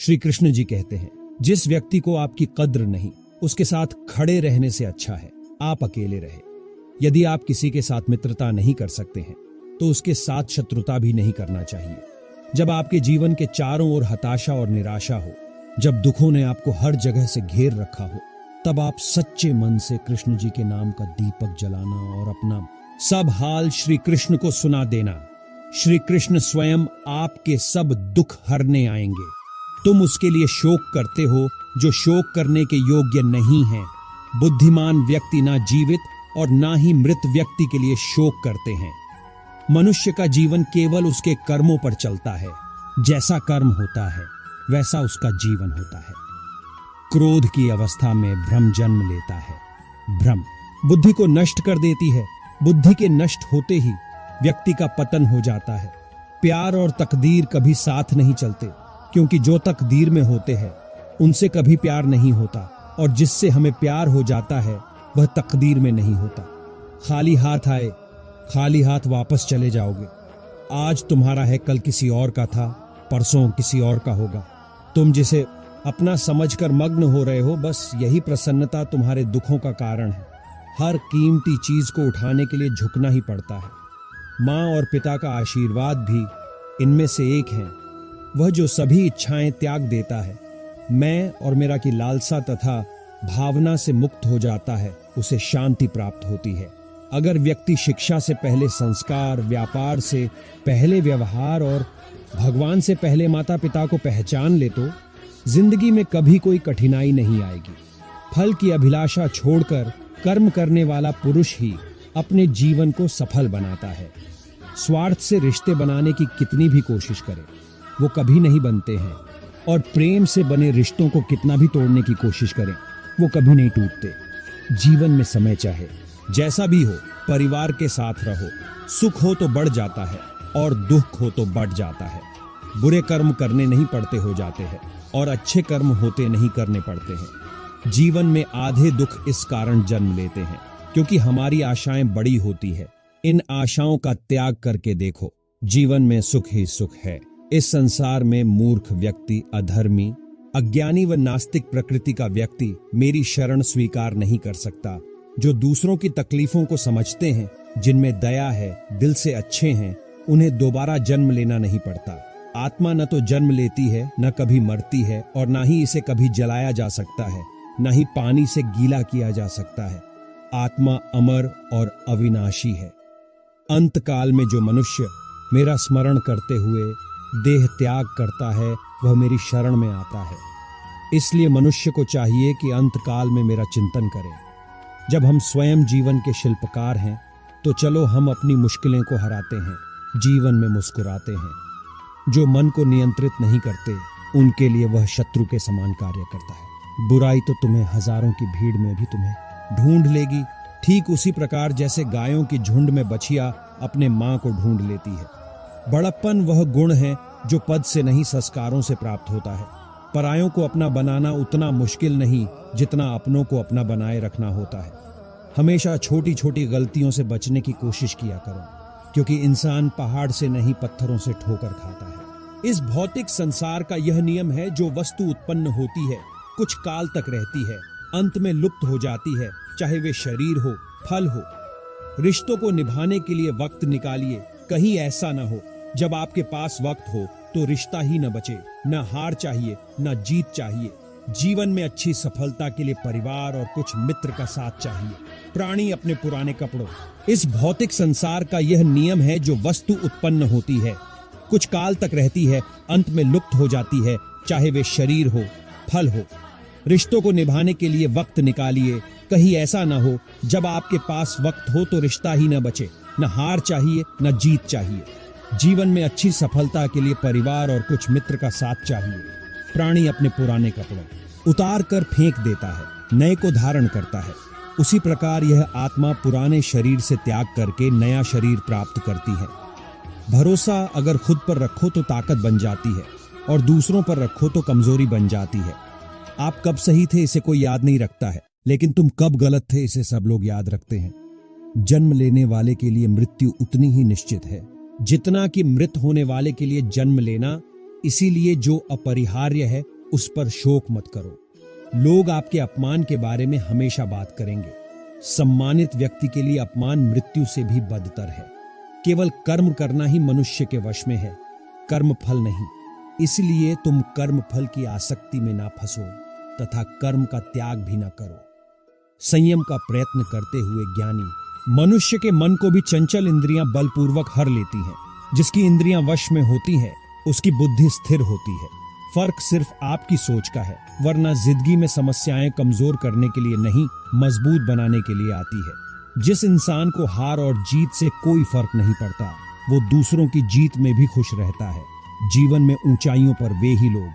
श्री कृष्ण जी कहते हैं, जिस व्यक्ति को आपकी कद्र नहीं, उसके साथ खड़े रहने से अच्छा है आप अकेले रहे। यदि आप किसी के साथ मित्रता नहीं कर सकते हैं तो उसके साथ शत्रुता भी नहीं करना चाहिए। जब आपके जीवन के चारों ओर हताशा और निराशा हो, जब दुखों ने आपको हर जगह से घेर रखा हो, तब आप सच्चे मन से कृष्ण जी के नाम का दीपक जलाना और अपना सब हाल श्री कृष्ण को सुना देना। श्री कृष्ण स्वयं आपके सब दुख हरने आएंगे। तुम उसके लिए शोक करते हो जो शोक करने के योग्य नहीं है। बुद्धिमान व्यक्ति ना जीवित और ना ही मृत व्यक्ति के लिए शोक करते हैं। मनुष्य का जीवन केवल उसके कर्मों पर चलता है। जैसा कर्म होता है वैसा उसका जीवन होता है। क्रोध की अवस्था में भ्रम जन्म लेता है। भ्रम बुद्धि को नष्ट कर देती है। बुद्धि के नष्ट होते ही व्यक्ति का पतन हो जाता है। प्यार और तकदीर कभी साथ नहीं चलते, क्योंकि जो तकदीर में होते हैं उनसे कभी प्यार नहीं होता, और जिससे हमें प्यार हो जाता है वह तकदीर में नहीं होता। खाली हाथ आए, खाली हाथ वापस चले जाओगे। आज तुम्हारा है, कल किसी और का था, परसों किसी और का होगा। तुम जिसे अपना समझकर मग्न हो रहे हो, बस यही प्रसन्नता तुम्हारे दुखों का कारण है। हर कीमती चीज को उठाने के लिए झुकना ही पड़ता है। माँ और पिता का आशीर्वाद भी इनमें से एक है। वह जो सभी इच्छाएं त्याग देता है, मैं और मेरा की लालसा तथा भावना से मुक्त हो जाता है, उसे शांति प्राप्त होती है। अगर व्यक्ति शिक्षा से पहले संस्कार, व्यापार से पहले व्यवहार और भगवान से पहले माता पिता को पहचान ले तो जिंदगी में कभी कोई कठिनाई नहीं आएगी। फल की अभिलाषा छोड़कर कर्म करने वाला पुरुष ही अपने जीवन को सफल बनाता है। स्वार्थ से रिश्ते बनाने की कितनी भी कोशिश करे, वो कभी नहीं बनते हैं, और प्रेम से बने रिश्तों को कितना भी तोड़ने की कोशिश करें, वो कभी नहीं टूटते। जीवन में समय चाहे जैसा भी हो, परिवार के साथ रहो। सुख हो तो बढ़ जाता है और दुख हो तो बढ़ जाता है। बुरे कर्म करने नहीं पड़ते हो जाते हैं, और अच्छे कर्म होते नहीं करने पड़ते हैं। जीवन में आधे दुख इस कारण जन्म लेते हैं क्योंकि हमारी आशाएं बड़ी होती है। इन आशाओं का त्याग करके देखो, जीवन में सुख ही सुख है। इस संसार में मूर्ख व्यक्ति, अधर्मी, अज्ञानी व नास्तिक प्रकृति का व्यक्ति मेरी शरण स्वीकार नहीं कर सकता। जो दूसरों की तकलीफों को समझते हैं, जिनमें दया है, दिल से अच्छे हैं, उन्हें दोबारा जन्म लेना नहीं पड़ता। आत्मा न तो जन्म लेती है, न कभी मरती है, और न ही इसे कभी जलाया जा सकता है, न ही पानी से गीला किया जा सकता है। आत्मा अमर और अविनाशी है। अंत काल में जो मनुष्य मेरा स्मरण करते हुए देह त्याग करता है, वह मेरी शरण में आता है। इसलिए मनुष्य को चाहिए कि अंत काल में मेरा चिंतन करे। जब हम स्वयं जीवन के शिल्पकार हैं, तो चलो हम अपनी मुश्किलें को हराते हैं, जीवन में मुस्कुराते हैं। जो मन को नियंत्रित नहीं करते, उनके लिए वह शत्रु के समान कार्य करता है। बुराई तो तुम्हें हजारों की भीड़ में भी तुम्हें ढूंढ लेगी, ठीक उसी प्रकार जैसे गायों की झुंड में बछिया अपने मां को ढूंढ लेती है। बड़प्पन वह गुण है जो पद से नहीं, संस्कारों से प्राप्त होता है। परायों को अपना बनाना उतना मुश्किल नहीं जितना अपनों को अपना बनाए रखना होता है। हमेशा छोटी छोटी गलतियों से बचने की कोशिश किया करो, क्योंकि इंसान पहाड़ से नहीं, पत्थरों से ठोकर खाता है। इस भौतिक संसार का यह नियम है, जो वस्तु उत्पन्न होती है, कुछ काल तक रहती है, अंत में लुप्त हो जाती है, चाहे वे शरीर हो, फल हो। रिश्तों को निभाने के लिए वक्त निकालिए। कहीं ऐसा न हो जब आपके पास वक्त हो तो रिश्ता ही न बचे। न हार चाहिए, न जीत चाहिए। जीवन में अच्छी सफलता के लिए परिवार और कुछ मित्र का साथ चाहिए। प्राणी अपने पुराने कपड़ों। इस भौतिक संसार का यह नियम है, जो वस्तु उत्पन्न होती है, कुछ काल तक रहती है, अंत में लुप्त हो जाती है, चाहे वे शरीर हो, फल हो। रिश्तों को निभाने के लिए वक्त निकालिए। कहीं ऐसा न हो जब आपके पास वक्त हो तो रिश्ता ही न बचे। न हार चाहिए, न जीत चाहिए। जीवन में अच्छी सफलता के लिए परिवार और कुछ मित्र का साथ चाहिए। प्राणी अपने पुराने कपड़ों उतार कर फेंक देता है, नए को धारण करता है। उसी प्रकार यह आत्मा पुराने शरीर से त्याग करके नया शरीर प्राप्त करती है। भरोसा अगर खुद पर रखो तो ताकत बन जाती है, और दूसरों पर रखो तो कमजोरी बन जाती है। आप कब सही थे इसे कोई याद नहीं रखता है, लेकिन तुम कब गलत थे इसे सब लोग याद रखते हैं। जन्म लेने वाले के लिए मृत्यु उतनी ही निश्चित है जितना कि मृत होने वाले के लिए जन्म लेना इसीलिए जो अपरिहार्य है उस पर शोक मत करो। लोग आपके अपमान के बारे में हमेशा बात करेंगे। सम्मानित व्यक्ति के लिए अपमान मृत्यु से भी बदतर है। केवल कर्म करना ही मनुष्य के वश में है, कर्म फल नहीं। इसलिए तुम कर्म फल की आसक्ति में ना फंसो तथा कर्म का त्याग भी ना करो। संयम का प्रयत्न करते हुए ज्ञानी मनुष्य के मन को भी चंचल इंद्रियां बलपूर्वक हर लेती हैं। जिसकी इंद्रियां वश में होती हैं उसकी बुद्धि स्थिर होती है। फर्क सिर्फ आपकी सोच का है, वरना जिंदगी में समस्याएं कमजोर करने के लिए नहीं, मजबूत बनाने के लिए आती है। जिस इंसान को हार और जीत से कोई फर्क नहीं पड़ता, वो दूसरों की जीत में भी खुश रहता है। जीवन में ऊंचाइयों पर वे ही लोग